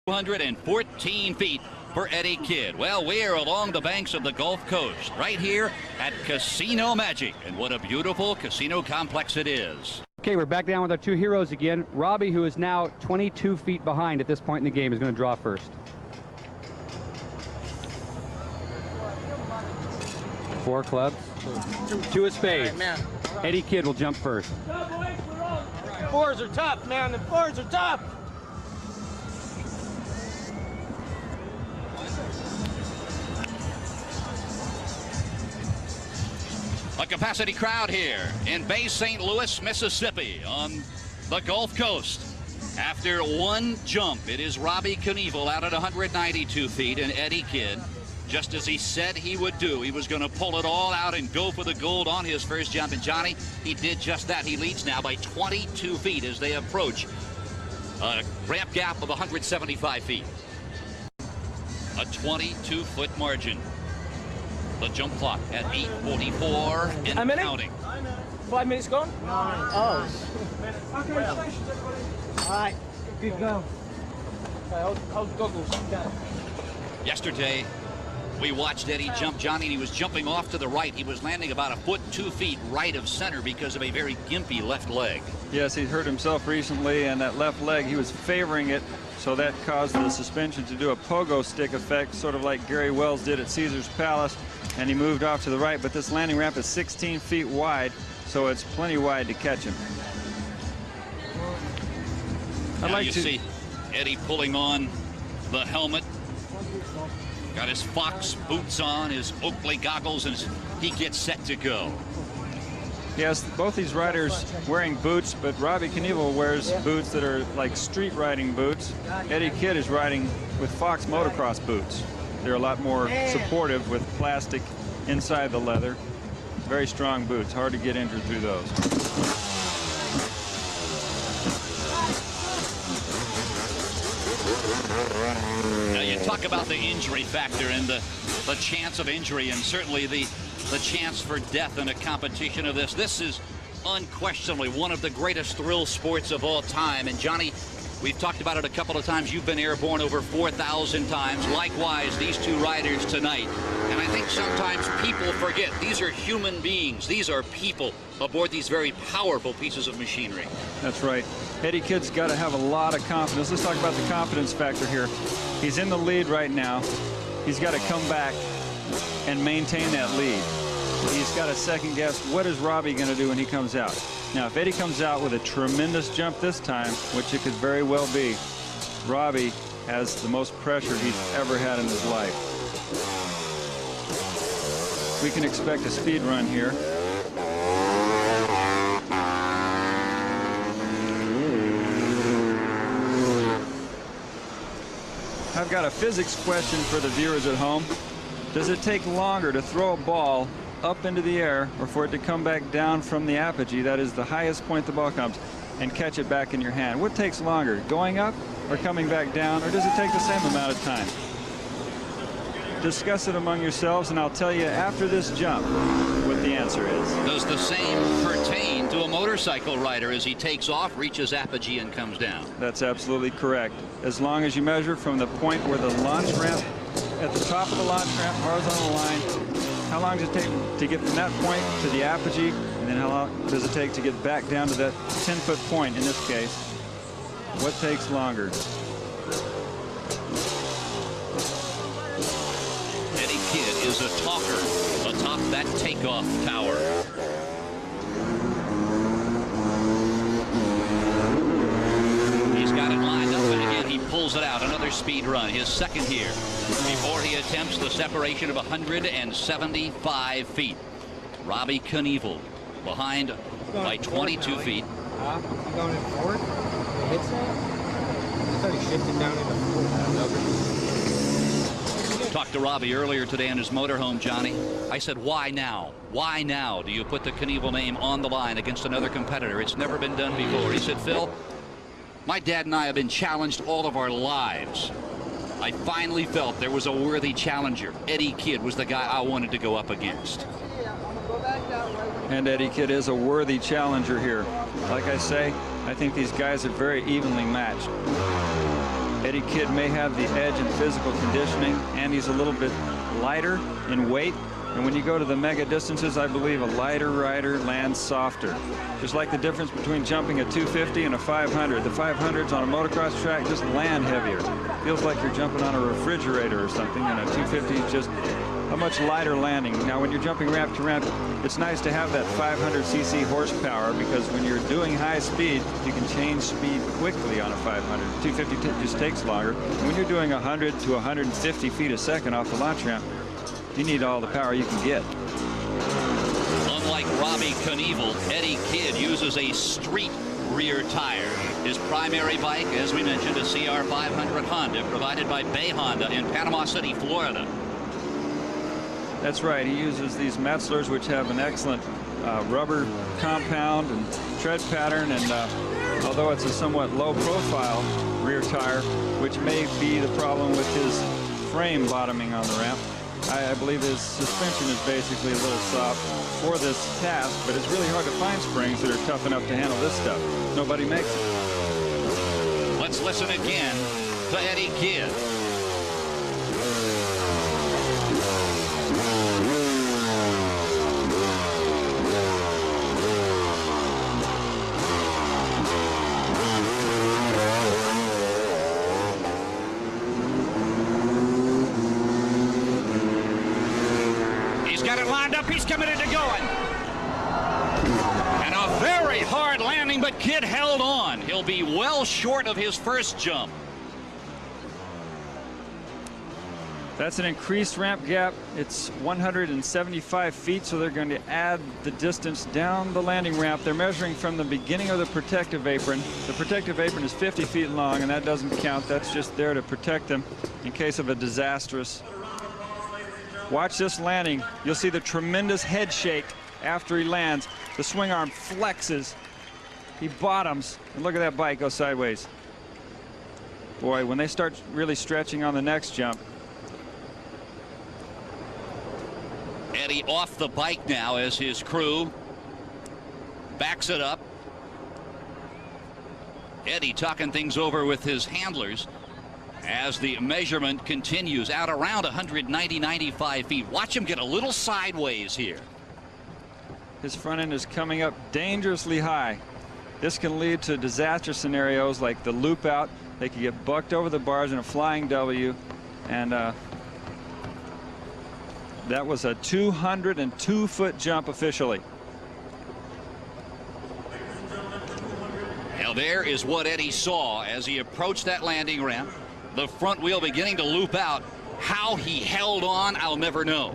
214 feet for Eddie Kidd. Well, we are along the banks of the Gulf Coast, right here at Casino Magic, and what a beautiful casino complex it is. Okay, we're back down with our two heroes again. Robbie, who is now 22 feet behind at this point in the game, is going to draw first. Four clubs, two of spades. Right, man. Eddie Kidd will jump first. Fours are tough, man. The fours are tough. A capacity crowd here in Bay St. Louis, Mississippi on the Gulf Coast. After one jump, it is Robbie Knievel out at 192 feet, and Eddie Kidd, just as he said he would do, he was going to pull it all out and go for the gold on his first jump. And Johnny, he did just that. He leads now by 22 feet as they approach a ramp gap of 175 feet. A 22-foot margin. The jump clock at 8:44 and counting. 5 minutes gone? Oh. Okay, All right, good go. Hold the goggles. Yesterday, we watched Eddie jump, Johnny, and he was jumping off to the right. He was landing about a foot, 2 feet right of center because of a very gimpy left leg. Yes, he hurt himself recently, and that left leg, he was favoring it, so that caused the suspension to do a pogo stick effect, sort of like Gary Wells did at Caesar's Palace, and he moved off to the right. But this landing ramp is 16 feet wide, so it's plenty wide to catch him. Now you see Eddie pulling on the helmet. Got his Fox boots on, his Oakley goggles, and he gets set to go. Yes, both these riders wearing boots, but Robbie Knievel wears boots that are like street riding boots. Eddie Kidd is riding with Fox motocross boots. They're a lot more supportive with plastic inside the leather. Very strong boots, hard to get injured through those. Now you talk about the injury factor and the chance of injury, and certainly the chance for death in a competition of this. This is unquestionably one of the greatest thrill sports of all time. And Johnny, we've talked about it a couple of times. You've been airborne over 4,000 times. Likewise, these two riders tonight. And I think sometimes people forget these are human beings. These are people aboard these very powerful pieces of machinery. That's right. Eddie Kidd's got to have a lot of confidence. Let's talk about the confidence factor here. He's in the lead right now. He's got to come back and maintain that lead. He's got to second guess, what is Robbie going to do when he comes out? Now, if Eddie comes out with a tremendous jump this time, which it could very well be, Robbie has the most pressure he's ever had in his life. We can expect a speed run here. I've got a physics question for the viewers at home. Does it take longer to throw a ball up into the air or for it to come back down from the apogee, that is the highest point the ball comes, and catch it back in your hand? What takes longer, going up or coming back down, or does it take the same amount of time? Discuss it among yourselves, and I'll tell you after this jump what the answer is. Does the same pertain to a motorcycle rider as he takes off, reaches apogee, and comes down? That's absolutely correct. As long as you measure from the point where the launch ramp, at the top of the launch ramp, horizontal line, how long does it take to get from that point to the apogee, and then how long does it take to get back down to that 10-foot point in this case? What takes longer? Eddie Kidd is a talker atop that takeoff tower. He's got it lined up, and again he pulls it out. Another speed run, his second here, before he attempts the separation of 175 feet. Robbie Knievel behind by 22 feet. Going in forward? It hits it? I thought he shifted down into forward. Talked to Robbie earlier today in his motorhome, Johnny. I said, why now? Why now do you put the Knievel name on the line against another competitor? It's never been done before. He said, Phil, my dad and I have been challenged all of our lives. I finally felt there was a worthy challenger. Eddie Kidd was the guy I wanted to go up against. And Eddie Kidd is a worthy challenger here. Like I say, I think these guys are very evenly matched. Eddie Kidd may have the edge in physical conditioning, and he's a little bit lighter in weight. And when you go to the mega distances, I believe a lighter rider lands softer. Just like the difference between jumping a 250 and a 500. The 500s on a motocross track just land heavier. Feels like you're jumping on a refrigerator or something, and a 250 is just a much lighter landing. Now, when you're jumping ramp to ramp, it's nice to have that 500cc horsepower, because when you're doing high speed, you can change speed quickly on a 500. 250 just takes longer. And when you're doing 100 to 150 feet a second off the launch ramp, you need all the power you can get. Unlike Robbie Knievel, Eddie Kidd uses a street rear tire. His primary bike, as we mentioned, a CR500 Honda provided by Bay Honda in Panama City, Florida. That's right. He uses these Metzlers, which have an excellent rubber compound and tread pattern. And although it's a somewhat low profile rear tire, which may be the problem with his frame bottoming on the ramp, I believe his suspension is basically a little soft for this task, but it's really hard to find springs that are tough enough to handle this stuff. Nobody makes it. Let's listen again to Eddie Kidd. He's committed to going. And a very hard landing, but Kidd held on. He'll be well short of his first jump. That's an increased ramp gap. It's 175 feet, so they're going to add the distance down the landing ramp. They're measuring from the beginning of the protective apron. The protective apron is 50 feet long, and that doesn't count. That's just there to protect them in case of a disastrous. Watch this landing. You'll see the tremendous head shake after he lands. The swing arm flexes. He bottoms. And look at that bike go sideways. Boy, when they start really stretching on the next jump. Eddie off the bike now as his crew backs it up. Eddie talking things over with his handlers as the measurement continues out around 190-95 feet. Watch him get a little sideways here. His front end is coming up dangerously high. This can lead to disaster scenarios like the loop out. They could get bucked over the bars in a flying W. And that was a 202-foot jump officially. Now there is what Eddie saw as he approached that landing ramp. The front wheel beginning to loop out. How he held on, I'll never know.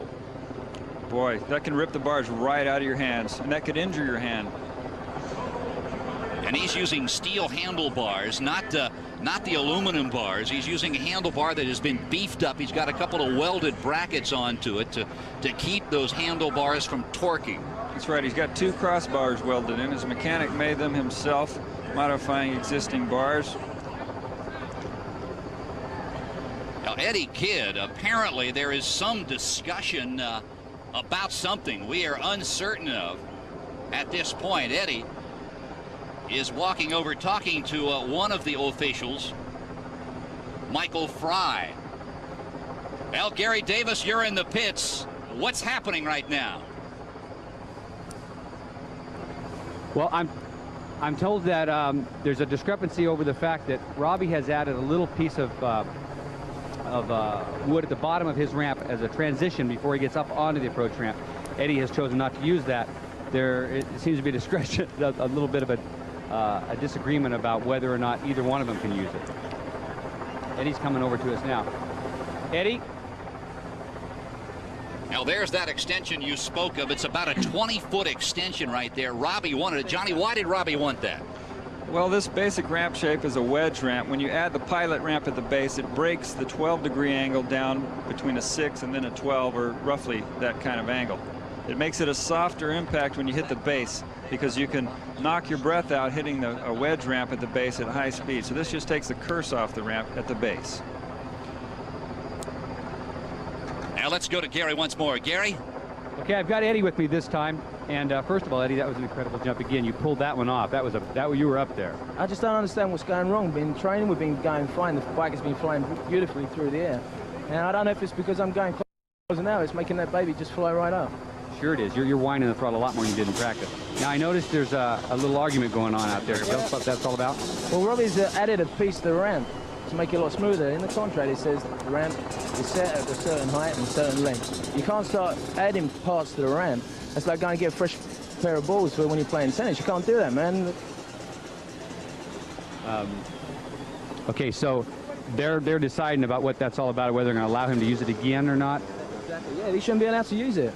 Boy, that can rip the bars right out of your hands, and that could injure your hand. And he's using steel handlebars, not the aluminum bars. He's using a handlebar that has been beefed up. He's got a couple of welded brackets onto it to keep those handlebars from torquing. That's right. He's got 2 crossbars welded in. His mechanic made them himself, modifying existing bars. Now, Eddie Kidd, apparently there is some discussion about something we are uncertain of at this point. Eddie is walking over talking to one of the officials, Michael Fry. Well, Gary Davis, you're in the pits. What's happening right now? Well, I'm told that there's a discrepancy over the fact that Robbie has added a little piece of wood at the bottom of his ramp as a transition before he gets up onto the approach ramp. Eddie has chosen not to use that. It seems to be discretion, a little bit of a disagreement about whether or not either one of them can use it. Eddie's coming over to us now. Eddie? Now there's that extension you spoke of. It's about a 20-foot extension right there. Robbie wanted it. Johnny, why did Robbie want that? Well, this basic ramp shape is a wedge ramp. When you add the pilot ramp at the base, it breaks the 12-degree angle down between a 6 and then a 12, or roughly that kind of angle. It makes it a softer impact when you hit the base, because you can knock your breath out hitting a wedge ramp at the base at high speed. So this just takes the curse off the ramp at the base. Now let's go to Gary once more. Gary? Okay, I've got Eddie with me this time. And first of all, Eddie, that was an incredible jump again. You pulled that one off. You were up there. I just don't understand what's going wrong. Been training, we've been going fine. The bike has been flying beautifully through the air. And I don't know if it's because I'm going closer now. It's making that baby just fly right up. Sure it is. You're winding the throttle a lot more than you did in practice. Now, I noticed there's a little argument going on out there. Tell us what that's all about. Well, Robbie's added a piece to the ramp to make it a lot smoother. In the contract, it says the ramp is set at a certain height and a certain length. You can't start adding parts to the ramp. It's like going to get a fresh pair of balls for when you're playing tennis. You can't do that, man. Okay, so they're deciding about what that's all about, whether they're going to allow him to use it again or not. Exactly. Yeah, he shouldn't be allowed to use it.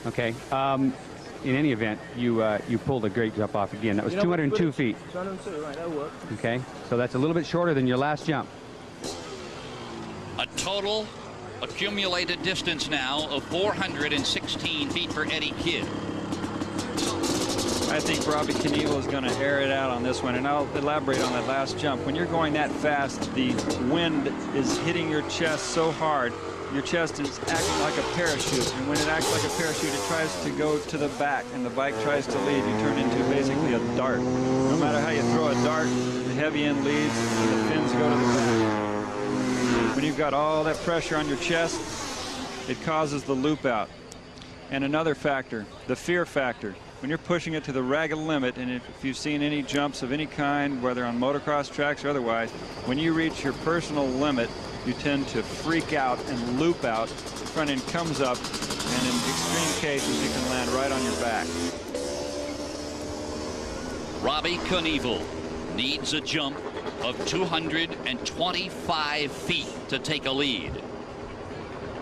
Okay. In any event, you pulled a great jump off again. That was 202 feet. 202, right? That'll work. Okay, so that's a little bit shorter than your last jump. A total accumulated distance now of 416 feet for Eddie Kidd. I think Robbie Knievel is going to air it out on this one, and I'll elaborate on that last jump. When you're going that fast, the wind is hitting your chest so hard, your chest is acting like a parachute, and when it acts like a parachute, it tries to go to the back, and the bike tries to lead. You turn into basically a dart. No matter how you throw a dart, the heavy end leads, and the fins go to the back. When you've got all that pressure on your chest, it causes the loop out. And another factor, the fear factor. When you're pushing it to the ragged limit, and if you've seen any jumps of any kind, whether on motocross tracks or otherwise, when you reach your personal limit, you tend to freak out and loop out. The front end comes up, and in extreme cases, you can land right on your back. Robbie Knievel needs a jump of 225 feet to take a lead.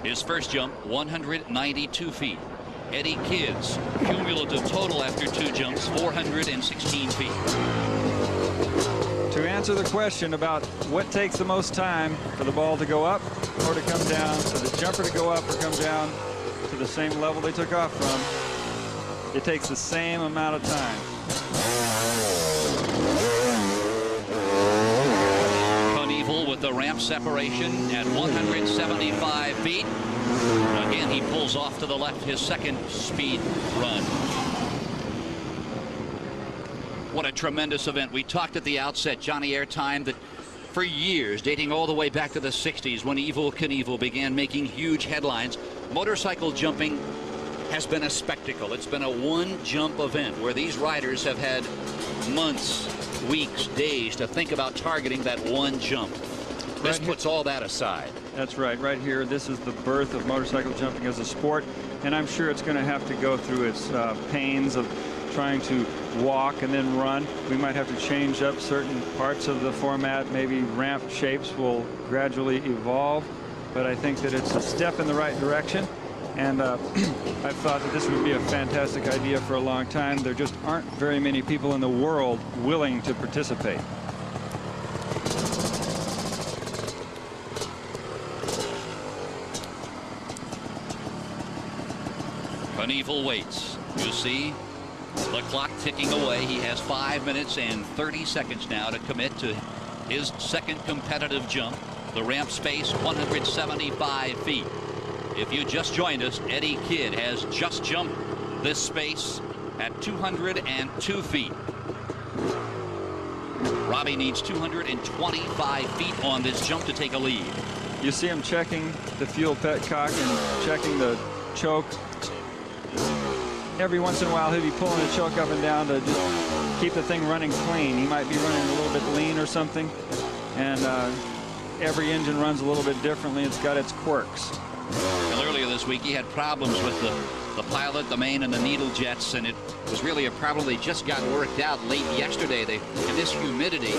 His first jump, 192 feet. Eddie Kidd's cumulative total after 2 jumps, 416 feet. To answer the question about what takes the most time for the ball to go up or to come down, for the jumper to go up or come down to the same level they took off from, it takes the same amount of time. Knievel with the ramp separation at 175 feet. Again, he pulls off to the left, his second speed run. What a tremendous event. We talked at the outset, Johnny Airtime, that for years, dating all the way back to the 60s, when Evel Knievel began making huge headlines, motorcycle jumping has been a spectacle. It's been a one-jump event where these riders have had months, weeks, days to think about targeting that one jump. This puts all that aside. That's right. Right here, this is the birth of motorcycle jumping as a sport, and I'm sure it's going to have to go through its pains of trying to walk and then run. We might have to change up certain parts of the format. Maybe ramp shapes will gradually evolve, but I think that it's a step in the right direction. And I've thought that this would be a fantastic idea for a long time. There just aren't very many people in the world willing to participate. Knievel waits. You see the clock ticking away. He has 5 minutes and 30 seconds now to commit to his second competitive jump. The ramp space, 175 feet. If you just joined us, Eddie Kidd has just jumped this space at 202 feet. Robbie needs 225 feet on this jump to take a lead. You see him checking the fuel petcock and checking the choke. Every once in a while he'll be pulling the choke up and down to just keep the thing running clean. He might be running a little bit lean or something, and every engine runs a little bit differently. It's got its quirks. Well, earlier this week he had problems with the pilot, the main, and the needle jets, and it was really a problem they just got worked out late yesterday. In this humidity,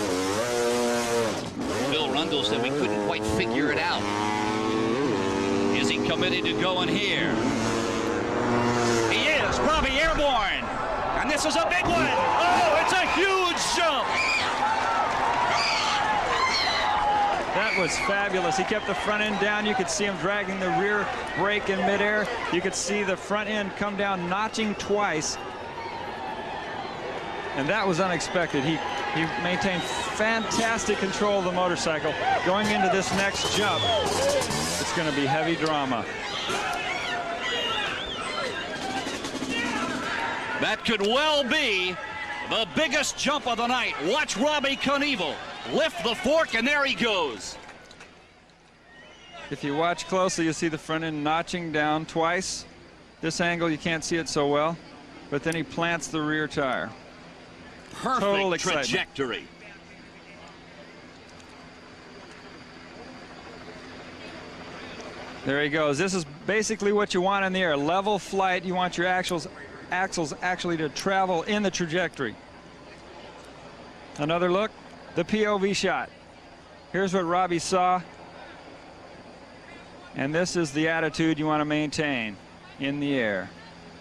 Bill Rundle said we couldn't quite figure it out. Is he committed to going here? He is. Robbie airborne, and this is a big one. Oh, it's a huge jump. That was fabulous. He kept the front end down. You could see him dragging the rear brake in midair. You could see the front end come down, notching twice. And that was unexpected. He maintained fantastic control of the motorcycle. Going into this next jump, it's going to be heavy drama. That could well be the biggest jump of the night. Watch Robbie Knievel lift the fork, and there he goes. If you watch closely, you see the front end notching down twice. This angle, you can't see it so well, but then he plants the rear tire. Perfect trajectory. There he goes. This is basically what you want in the air. Level flight. You want your axles actually to travel in the trajectory. Another look, the POV shot. Here's what Robbie saw. And this is the attitude you want to maintain in the air.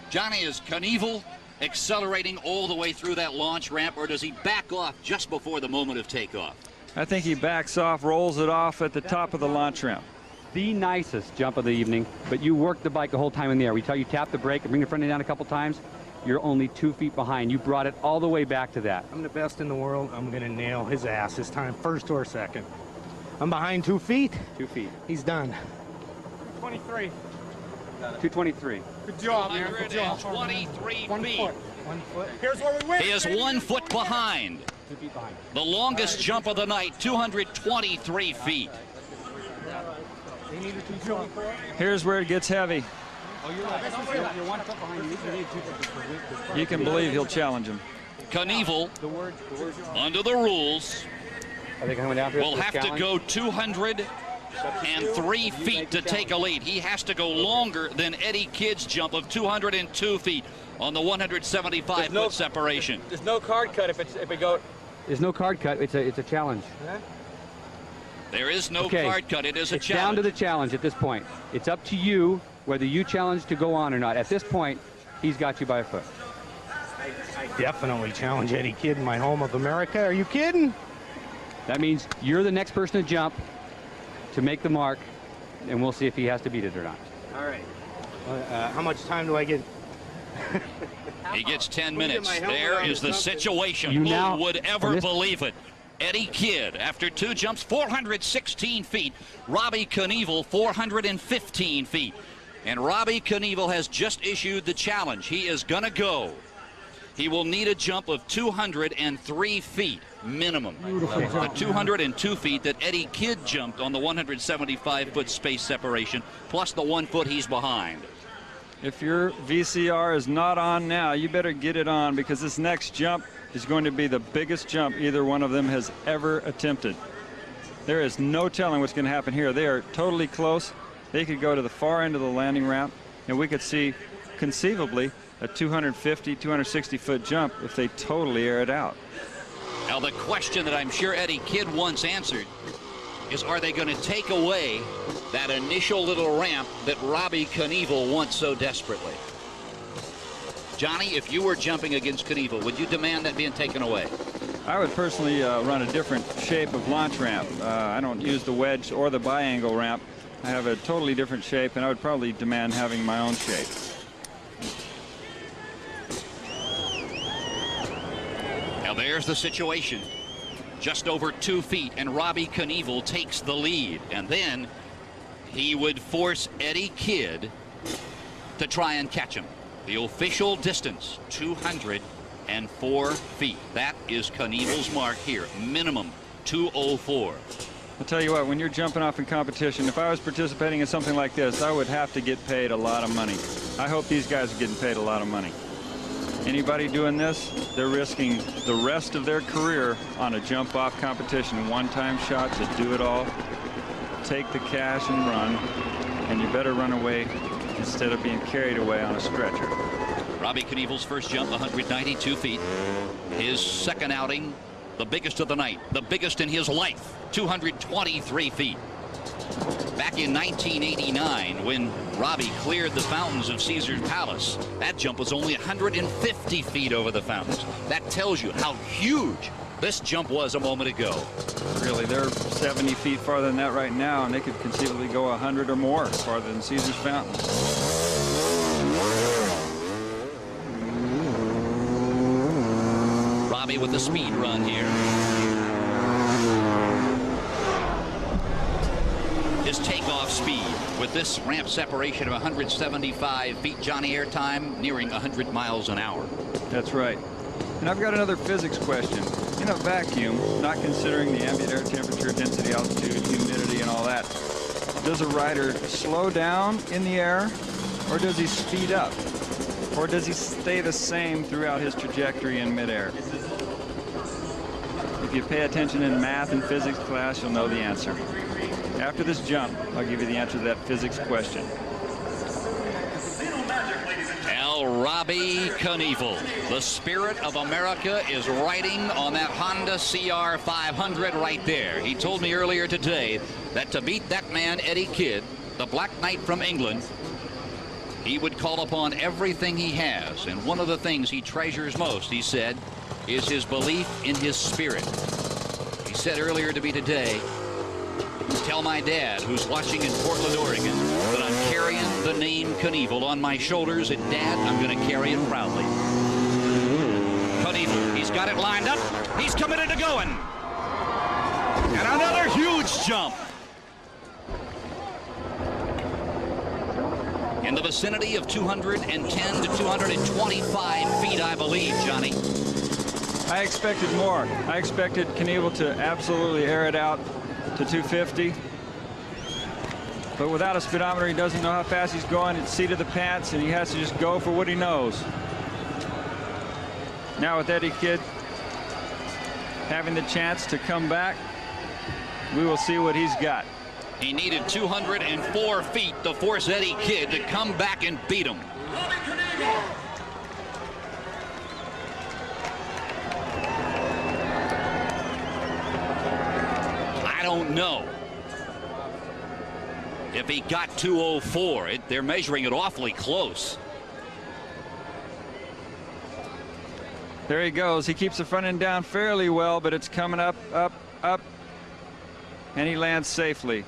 Johnny, is Knievel accelerating all the way through that launch ramp, or does he back off just before the moment of takeoff? I think he backs off, rolls it off at the top of the launch ramp. The nicest jump of the evening, but you work the bike the whole time in the air. We tell you tap the brake and bring the front end down a couple times. You're only 2 feet behind. You brought it all the way back to that. I'm the best in the world. I'm going to nail his ass this time, first or second. I'm behind 2 feet. 2 feet. He's done. 23. 223. Good job, man. Good job. 123 feet. 1 foot. 1 foot. Here's where we win. He is 1 foot behind. 2 feet behind. The longest jump of the night, 223 feet. Here's where it gets heavy. Oh, you're right. You're 1 foot behind. You need 2 foot. You can believe he'll challenge him. Knievel, under the rules, Are they coming down will have to go 203 feet to take a lead. He has to go longer than Eddie Kidd's jump of 202 feet on the 175-foot separation. There's no card cut if it go. There's no card cut. It's a challenge. There is no card cut. It is a it's challenge. down to the challenge at this point. It's up to you whether you challenge to go on or not. At this point, he's got you by a foot. I definitely challenge Eddie Kidd in my home of America. Are you kidding? That means you're the next person to jump to make the mark, and we'll see if he has to beat it or not. All right. How much time do I get? He gets 10 minutes. There is the situation. You now, who would ever believe it? Eddie Kidd, after 2 jumps, 416 feet. Robbie Knievel, 415 feet. And Robbie Knievel has just issued the challenge. He is going to go. He will need a jump of 203 feet minimum. The 202 feet that Eddie Kidd jumped on the 175-foot space separation, plus the 1 foot he's behind. If your VCR is not on now, you better get it on, because this next jump is going to be the biggest jump either one of them has ever attempted. There is no telling what's going to happen here. They are totally close. They could go to the far end of the landing ramp, and we could see conceivably a 250, 260-foot jump if they totally air it out. Now the question that I'm sure Eddie Kidd once answered is, are they going to take away that initial little ramp that Robbie Knievel wants so desperately? Johnny, if you were jumping against Knievel, would you demand that being taken away? I would personally run a different shape of launch ramp. I don't use the wedge or the biangle ramp. I have a totally different shape, and I would probably demand having my own shape. Now there's the situation. Just over 2 feet, and Robbie Knievel takes the lead. And then he would force Eddie Kidd to try and catch him. The official distance, 204 feet. That is Knievel's mark here, minimum 204. I'll tell you what, when you're jumping off in competition, if I was participating in something like this, I would have to get paid a lot of money. I hope these guys are getting paid a lot of money. Anybody doing this, they're risking the rest of their career on a jump off competition. One-time shot to do it all, take the cash and run, and you better run away instead of being carried away on a stretcher. Robbie Knievel's first jump, 192 feet. His second outing, the biggest of the night, the biggest in his life, 223 feet. Back in 1989, when Robbie cleared the fountains of Caesar's Palace, that jump was only 150 feet over the fountains. That tells you how huge this jump was a moment ago. Really, they're 70 feet farther than that right now, and they could conceivably go 100 or more farther than Caesar's Fountain. Robbie with the speed run here. his takeoff speed. With this ramp separation of 175 feet, Johnny, air time nearing 100 miles an hour. That's right. And I've got another physics question. In a vacuum, not considering the ambient air temperature, density, altitude, humidity, and all that, does a rider slow down in the air, or does he speed up? Or does he stay the same throughout his trajectory in midair? If you pay attention in math and physics class, you'll know the answer. After this jump, I'll give you the answer to that physics question. Robbie Knievel, the spirit of America, is riding on that Honda CR 500 right there. He told me earlier today that to beat that man, Eddie Kidd, the Black Knight from England, he would call upon everything he has. And one of the things he treasures most, he said, is his belief in his spirit. He said earlier to me today, tell my dad, who's watching in Portland, Oregon, that I'm carrying the name Knievel on my shoulders, and Dad, I'm going to carry it proudly. Knievel, he's got it lined up. He's committed to going. And another huge jump. In the vicinity of 210 to 225 feet, I believe, Johnny. I expected more. I expected Knievel to absolutely air it out to 250. But without a speedometer, he doesn't know how fast he's going. It's seat of the pants, and he has to just go for what he knows. Now with Eddie Kidd having the chance to come back, we will see what he's got. He needed 204 feet to force Eddie Kidd to come back and beat him. I don't know if he got 204. They're measuring it awfully close. There he goes. He keeps the front end down fairly well, but it's coming up, up, up, and he lands safely.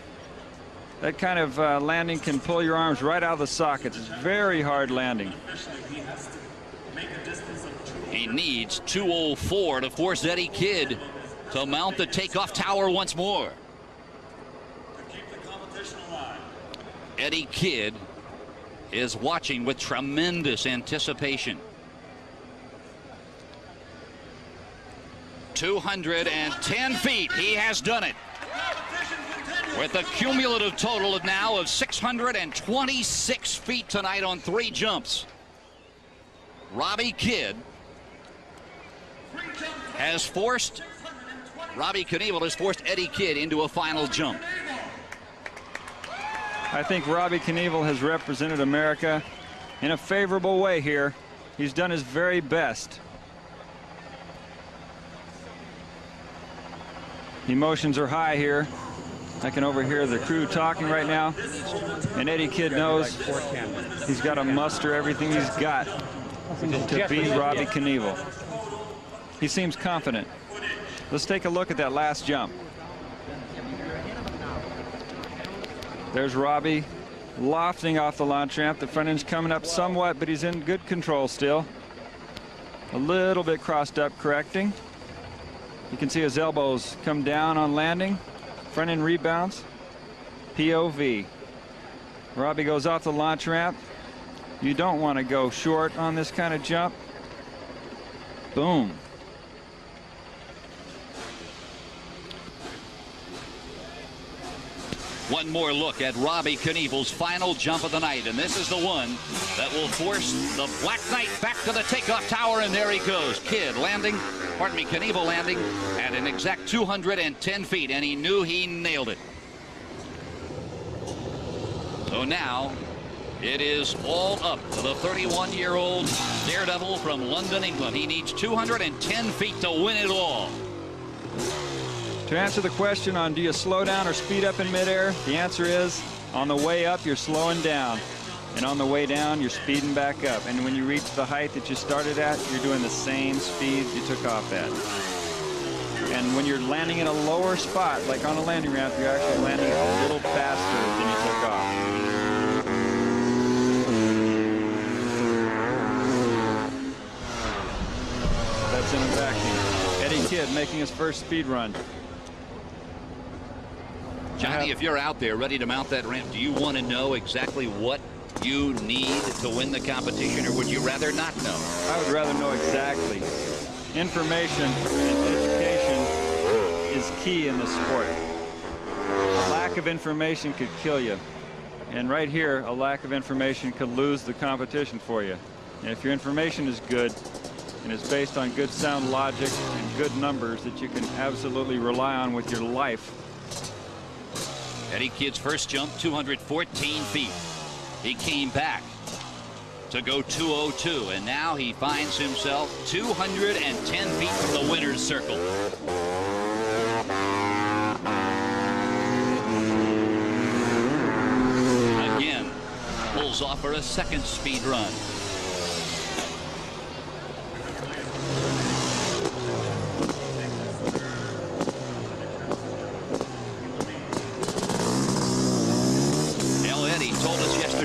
That kind of landing can pull your arms right out of the sockets. It's very hard landing. He needs 204 to force Eddie Kidd to mount the takeoff tower once more. Eddie Kidd is watching with tremendous anticipation. 210 feet. He has done it. With a cumulative total of now of 626 feet tonight on 3 jumps. Robbie Knievel has forced Eddie Kidd into a final jump. I think Robbie Knievel has represented America in a favorable way here. He's done his very best. Emotions are high here. I can overhear the crew talking right now. And Eddie Kidd knows he's got to muster everything he's got to beat Robbie Knievel. He seems confident. Let's take a look at that last jump. There's Robbie lofting off the launch ramp. The front end's coming up somewhat, but he's in good control still. A little bit crossed up, correcting. You can see his elbows come down on landing. Front end rebounds. POV. Robbie goes off the launch ramp. You don't want to go short on this kind of jump. Boom. One more look at Robbie Knievel's final jump of the night, and this is the one that will force the Black Knight back to the takeoff tower, and there he goes. Knievel landing at an exact 210 feet, and he knew he nailed it. So now it is all up to the 31-year-old daredevil from London, England. He needs 210 feet to win it all. To answer the question on do you slow down or speed up in midair, the answer is on the way up you're slowing down, and on the way down you're speeding back up. And when you reach the height that you started at, you're doing the same speed you took off at. And when you're landing in a lower spot, like on a landing ramp, you're actually landing a little faster than you took off. That's in a vacuum. Eddie Kidd making his first speed run. Johnny, if you're out there ready to mount that ramp, do you want to know exactly what you need to win the competition, or would you rather not know? I would rather know exactly. Information and education is key in this sport. A lack of information could kill you. And right here, a lack of information could lose the competition for you. And if your information is good and it's based on good sound logic and good numbers that you can absolutely rely on with your life. Eddie Kidd's first jump, 214 feet. He came back to go 202, and now he finds himself 210 feet from the winner's circle. Again, pulls off for a second speed run.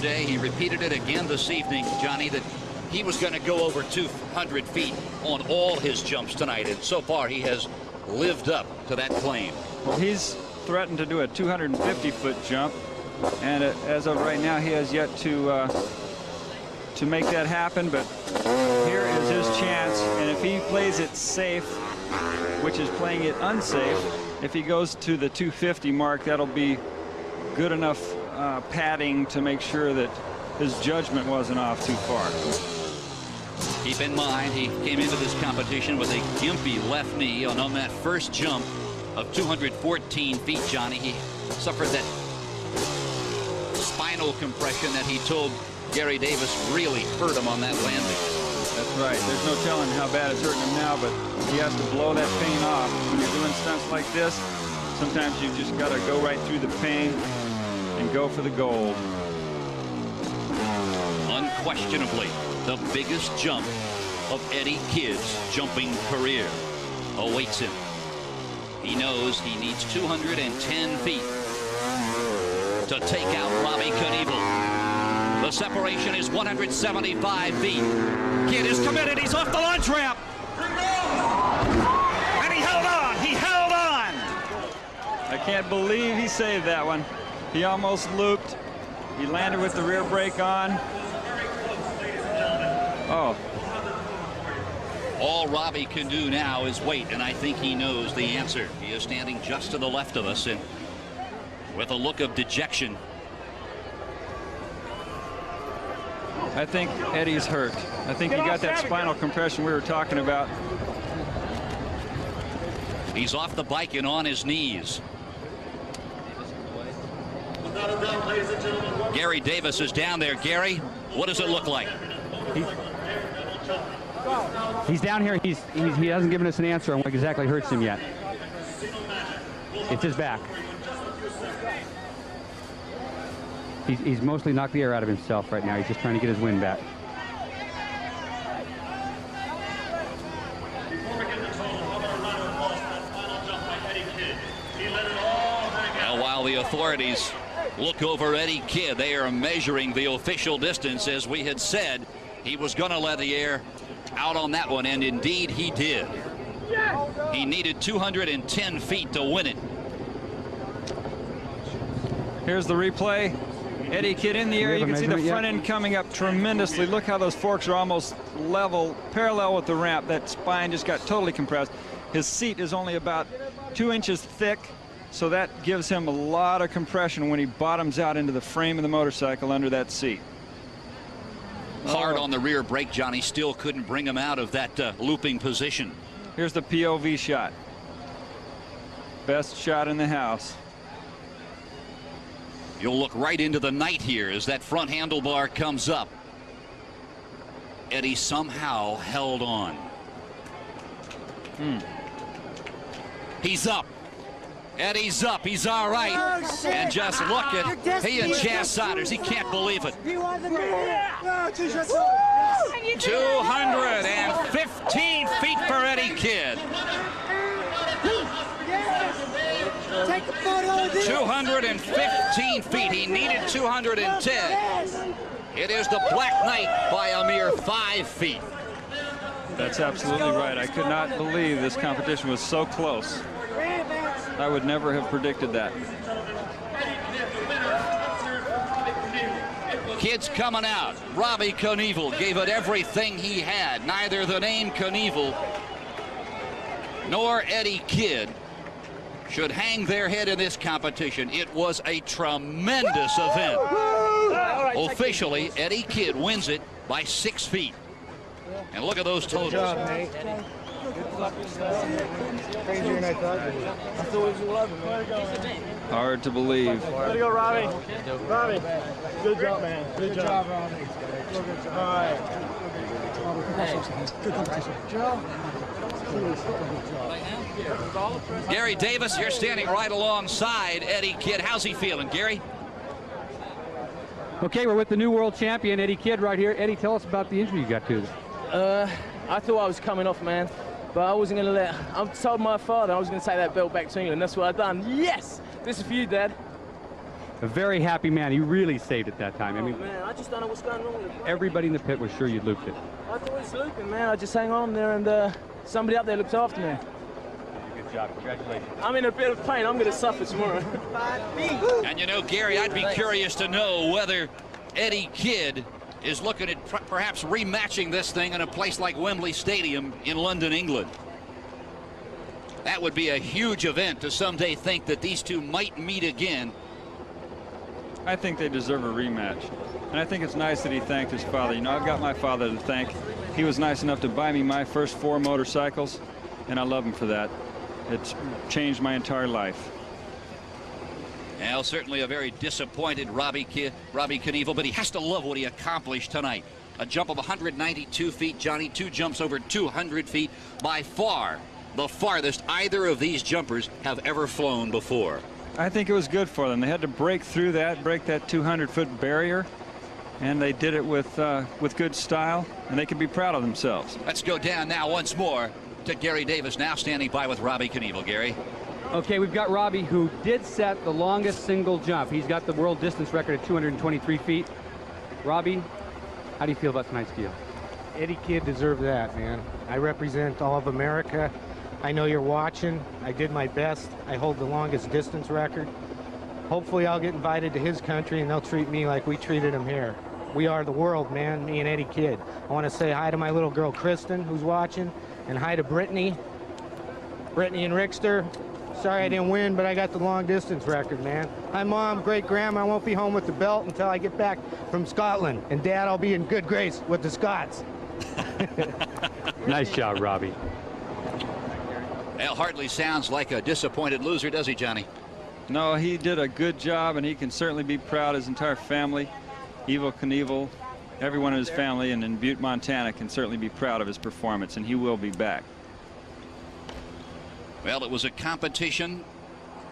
He repeated it again this evening, Johnny, that he was going to go over 200 feet on all his jumps tonight, and so far he has lived up to that claim. Well, he's threatened to do a 250-foot jump, and as of right now, he has yet to make that happen. But here is his chance, and if he plays it safe, which is playing it unsafe, if he goes to the 250 mark, that'll be good enough padding to make sure that his judgment wasn't off too far. Keep in mind, he came into this competition with a gimpy left knee, and on that first jump of 214 feet, Johnny, he suffered that spinal compression that he told Gary Davis really hurt him on that landing. That's right. There's no telling how bad it's hurting him now, but he has to blow that pain off. When you're doing stunts like this, sometimes you just got to go right through the pain and go for the gold. Unquestionably, the biggest jump of Eddie Kidd's jumping career awaits him. He knows he needs 210 feet to take out Robbie Knievel. The separation is 175 feet. Kidd is committed. He's off the launch ramp. And he held on. He held on. I can't believe he saved that one. He almost looped. He landed with the rear brake on. Oh. All Robbie can do now is wait, and I think he knows the answer. He is standing just to the left of us, and with a look of dejection. I think Eddie's hurt. I think he got that spinal compression we were talking about. He's off the bike and on his knees. Gary Davis is down there. Gary, what does it look like? He's down here. He hasn't given us an answer on what exactly hurts him yet. It's his back. He's mostly knocked the air out of himself right now. He's just trying to get his wind back. Now, while the authorities look over Eddie Kidd, they are measuring the official distance. As we had said, he was going to let the air out on that one, and indeed he did. He needed 210 feet to win it. Here's the replay. Eddie Kidd in the air. You can see the front end coming up tremendously. Look how those forks are almost level, parallel with the ramp. That spine just got totally compressed. His seat is only about 2 inches thick, so that gives him a lot of compression when he bottoms out into the frame of the motorcycle under that seat. Hard on the rear brake, Johnny. Still couldn't bring him out of that looping position. Here's the POV shot. Best shot in the house. You'll look right into the night here as that front handlebar comes up. Eddie somehow held on. He's up. Eddie's up. He's all right. And just look at he and Chas Saunders. He can't believe it. 215 feet for Eddie Kidd. 215 feet. He needed 210. It is the Black Knight by a mere 5 feet. That's absolutely right. I could not believe this competition was so close. I would never have predicted that. Kidd's coming out. Robbie Knievel gave it everything he had. Neither the name Knievel nor Eddie Kidd should hang their head in this competition. It was a tremendous event. Officially, Eddie Kidd wins it by 6 feet. And look at those totals. Good job, Nate. Crazier than I thought. I thought it was 11, man. Hard to believe. Way to go, Robbie. Robbie, good job, man. Good job, Robbie. All right. Good competition. Joe. Gary Davis, you're standing right alongside Eddie Kidd. How's he feeling, Gary? Okay, we're with the new world champion, Eddie Kidd, right here. Eddie, tell us about the injury you got to. I thought I was coming off, man, but I wasn't going to let. I told my father I was going to take that belt back to England. That's what I done. Yes! This is for you, Dad. A very happy man. He really saved it that time. I mean, Man, I just don't know what's going on with it. everybody in the pit was sure you'd looped it. I thought it was looping, man. I just hang on there, and somebody up there looked after me. Good job. Congratulations. I'm in a bit of pain. I'm going to suffer tomorrow. And you know, Gary, I'd be curious to know whether Eddie Kidd is looking at perhaps rematching this thing in a place like Wembley Stadium in London, England. That would be a huge event to someday think that these two might meet again. I think they deserve a rematch. And I think it's nice that he thanked his father. You know, I've got my father to thank. He was nice enough to buy me my first 4 motorcycles, and I love him for that. It's changed my entire life. Well, certainly a very disappointed Robbie Knievel, but he has to love what he accomplished tonight. A jump of 192 feet, Johnny, 2 jumps over 200 feet, by far the farthest either of these jumpers have ever flown before. I think it was good for them. They had to break through that, break that 200-foot barrier, and they did it with good style, and they can be proud of themselves. Let's go down now once more to Gary Davis, now standing by with Robbie Knievel. Gary. Okay, we've got Robbie, who did set the longest single jump. He's got the world distance record at 223 feet. Robbie, how do you feel about tonight's deal? Eddie Kidd deserved that, man. I represent all of America. I know you're watching. I did my best. I hold the longest distance record. Hopefully I'll get invited to his country and they'll treat me like we treated him here. We are the world, man, me and Eddie Kidd. I want to say hi to my little girl, Kristen, who's watching, and hi to Brittany and Rickster. Sorry I didn't win, but I got the long distance record, man. Hi, Mom, great-grandma. I won't be home with the belt until I get back from Scotland. And, Dad, I'll be in good grace with the Scots. Nice job, Robbie. Well, hardly sounds like a disappointed loser, does he, Johnny? No, he did a good job, and he can certainly be proud. His entire family, Evel Knievel, everyone in his family, and in Butte, Montana, can certainly be proud of his performance, and he will be back. Well, it was a competition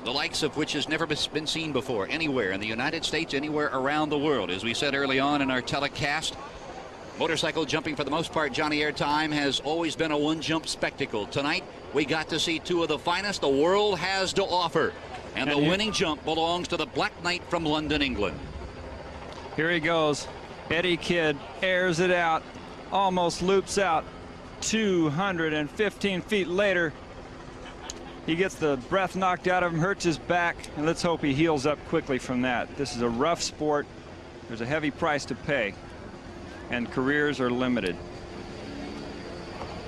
the likes of which has never been seen before anywhere in the United States, anywhere around the world. As we said early on in our telecast, motorcycle jumping, for the most part, Johnny Airtime, has always been a one-jump spectacle. Tonight, we got to see 2 of the finest the world has to offer. And the winning jump belongs to the Black Knight from London, England. Here he goes. Eddie Kidd airs it out, almost loops out. 215 feet later, he gets the breath knocked out of him, hurts his back, and let's hope he heals up quickly from that. This is a rough sport. There's a heavy price to pay, and careers are limited.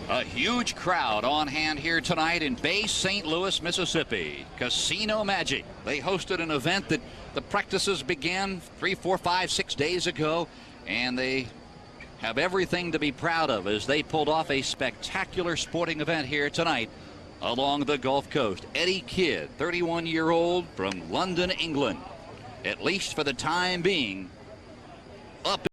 A huge crowd on hand here tonight in Bay St. Louis, Mississippi. Casino Magic. They hosted an event that the practices began 3, 4, 5, 6 days ago, and they have everything to be proud of as they pulled off a spectacular sporting event here tonight along the Gulf Coast. Eddie Kidd, 31-year-old from London, England, at least for the time being, up